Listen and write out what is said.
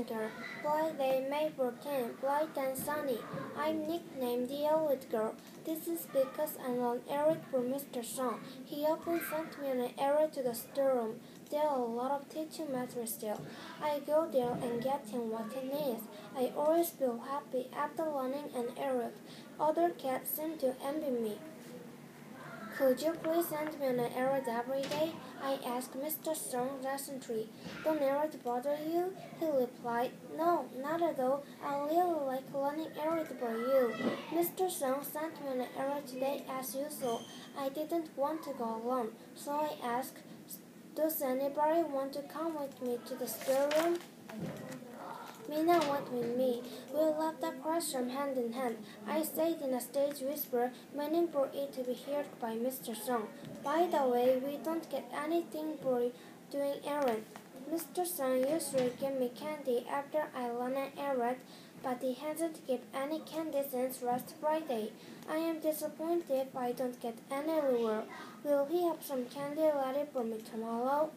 girl. Bright day, May 14, bright and sunny. I'm nicknamed the Elite Girl. This is because I run errand for Mr. Song. He often sent me on an errand to the storeroom. There are a lot of teaching materials there. I go there and get him what he needs. I always feel happy after running an errand. Other cats seem to envy me. Could you please send me on an errand every day? I asked Mr. Strong recently. Don't errands bother you? He replied, No, not at all. I really like running errands for you. Mr. Strong sent me on an errand today as usual. I didn't want to go alone, so I asked, Does anybody want to come with me to the storeroom? Mina went with me. We left the classroom hand in hand. I stayed in a stage whisper, meaning for it to be heard by Mr. Song. By the way, we don't get anything for doing errands. Mr. Song usually gives me candy after I run an errand, but he hasn't given any candy since last Friday. I am disappointed if I don't get any reward. Will he have some candy ready for me tomorrow?